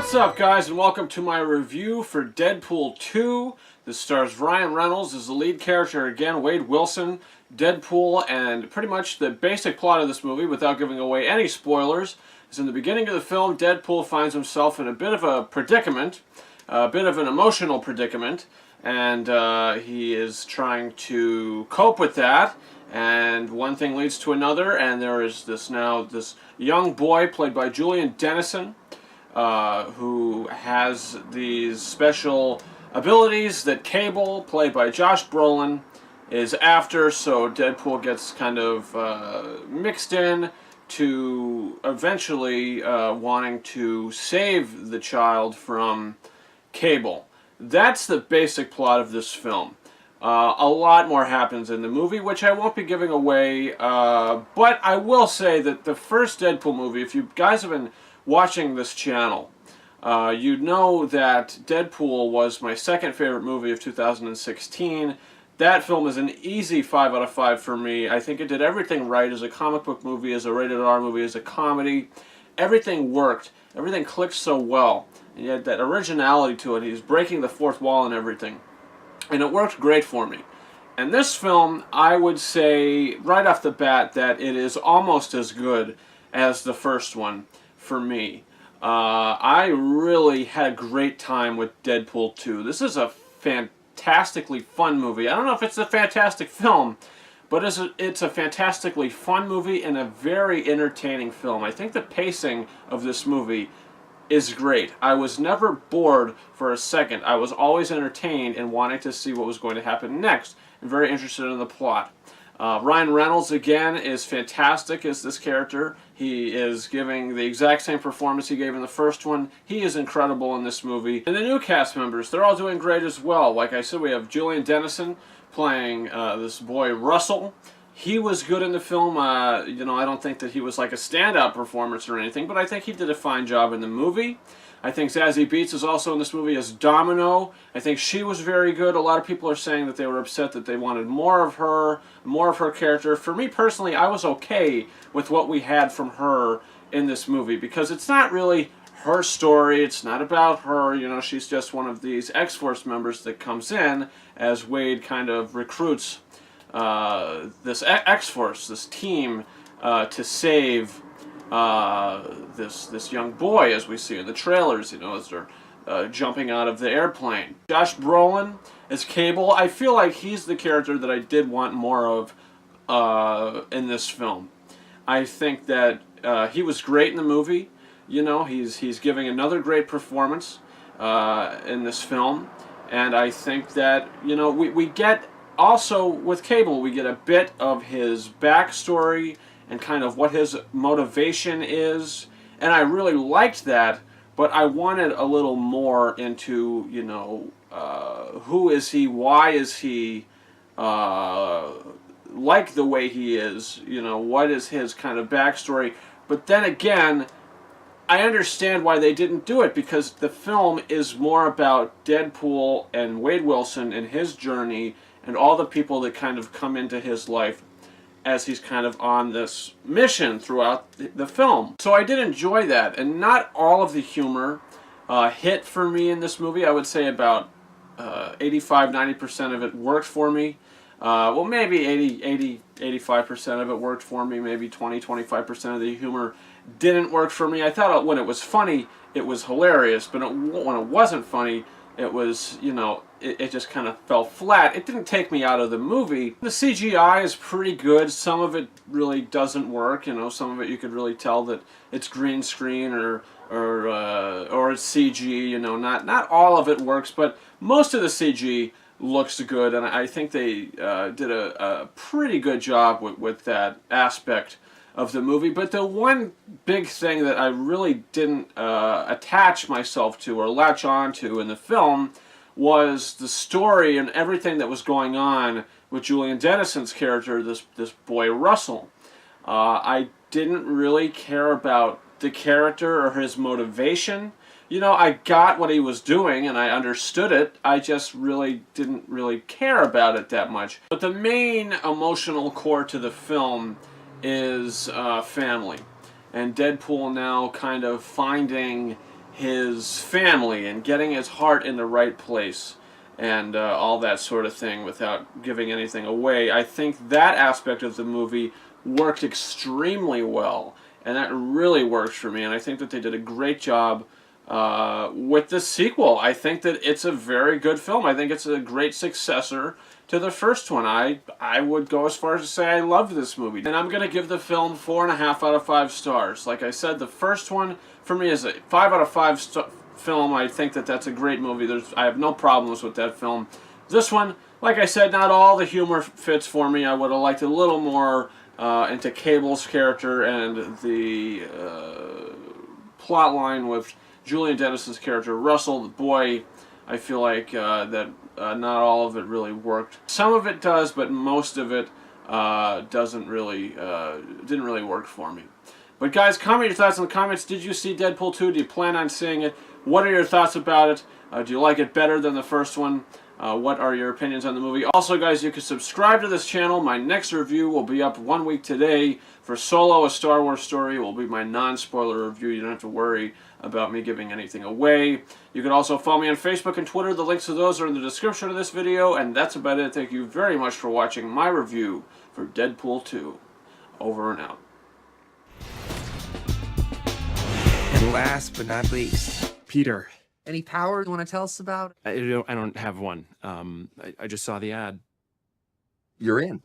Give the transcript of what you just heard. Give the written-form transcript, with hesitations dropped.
What's up, guys, and welcome to my review for Deadpool 2. This stars Ryan Reynolds as the lead character again, Wade Wilson, Deadpool, and pretty much the basic plot of this movie, without giving away any spoilers, is in the beginning of the film, Deadpool finds himself in a bit of a predicament, a bit of an emotional predicament, and he is trying to cope with that. And one thing leads to another, and there is this young boy played by Julian Dennison, who has these special abilities that Cable, played by Josh Brolin, is after. So Deadpool gets kind of mixed in to eventually wanting to save the child from Cable. That's the basic plot of this film. A lot more happens in the movie, which I won't be giving away, but I will say that the first Deadpool movie, if you guys have been watching this channel, you know that Deadpool was my second favorite movie of 2016. That film is an easy 5 out of 5 for me. I think it did everything right as a comic book movie, as a rated R movie, as a comedy. Everything worked. Everything clicked so well. And you had that originality to it. He's breaking the fourth wall and everything. And it worked great for me. And this film, I would say right off the bat that it is almost as good as the first one for me. I really had a great time with Deadpool 2. This is a fantastically fun movie. I don't know if it's a fantastic film, but it's a fantastically fun movie and a very entertaining film. I think the pacing of this movie is great. I was never bored for a second. I was always entertained and wanting to see what was going to happen next, and very interested in the plot. Ryan Reynolds, again, is fantastic as this character. He is giving the exact same performance he gave in the first one. He is incredible in this movie. And the new cast members, they're all doing great as well. Like I said, we have Julian Dennison playing this boy Russell. He was good in the film. I don't think that he was like a standout performance or anything, but I think he did a fine job in the movie. I think Zazie Beetz is also in this movie as Domino. I think she was very good. A lot of people are saying that they were upset that they wanted more of her character. For me personally, I was okay with what we had from her in this movie, because it's not really her story. It's not about her. You know, she's just one of these X-Force members that comes in as Wade kind of recruits this X-Force, this team, to save this young boy, as we see in the trailers, as they're jumping out of the airplane. Josh Brolin as Cable. I feel like he's the character that I did want more of in this film. I think that he was great in the movie. He's giving another great performance in this film, and I think that we get. Also, with Cable, we get a bit of his backstory and kind of what his motivation is, and I really liked that, but I wanted a little more into, who is he, why is he like the way he is, what is his kind of backstory. But then again, I understand why they didn't do it, because the film is more about Deadpool and Wade Wilson and his journey and all the people that kind of come into his life as he's kind of on this mission throughout the film. So I did enjoy that, and not all of the humor hit for me in this movie. I would say about 85-90% of it worked for me. Well, maybe 85% of it worked for me. Maybe 20-25% of the humor didn't work for me. I thought when it was funny, it was hilarious, but when it wasn't funny, it was, it just kind of fell flat. It didn't take me out of the movie. The CGI is pretty good. Some of it really doesn't work. Some of it you could really tell that it's green screen or it's CG. Not all of it works, but most of the CG looks good, and I think they did a pretty good job with that aspect of the movie. But the one big thing that I really didn't attach myself to or latch on to in the film was the story and everything that was going on with Julian Dennison's character, this boy Russell. I didn't really care about the character or his motivation. I got what he was doing and I understood it. I just didn't really care about it that much. But the main emotional core to the film is family. And Deadpool now kind of finding his family and getting his heart in the right place and all that sort of thing without giving anything away. I think that aspect of the movie worked extremely well, and that really works for me, and I think that they did a great job with the sequel. I think that it's a very good film. I think it's a great successor to the first one. I would go as far as to say I loved this movie. And I'm going to give the film 4.5 out of 5 stars. Like I said, the first one for me is a 5 out of 5 film. I think that that's a great movie. I have no problems with that film. This one, like I said, not all the humor fits for me. I would have liked a little more into Cable's character and the plot line with Julian Dennis's character Russell. The boy, I feel like that not all of it really worked. Some of it does, but most of it didn't really work for me. But guys, comment your thoughts in the comments. Did you see Deadpool 2? Do you plan on seeing it? What are your thoughts about it? Do you like it better than the first one? What are your opinions on the movie? Also, guys, you can subscribe to this channel. My next review will be up 1 week today for Solo, a Star Wars story. It will be my non-spoiler review. You don't have to worry about me giving anything away. You can also follow me on Facebook and Twitter. The links to those are in the description of this video. And that's about it. Thank you very much for watching my review for Deadpool 2. Over and out. And last but not least, Peter. Any power you want to tell us about? I don't have one. I just saw the ad. you're in.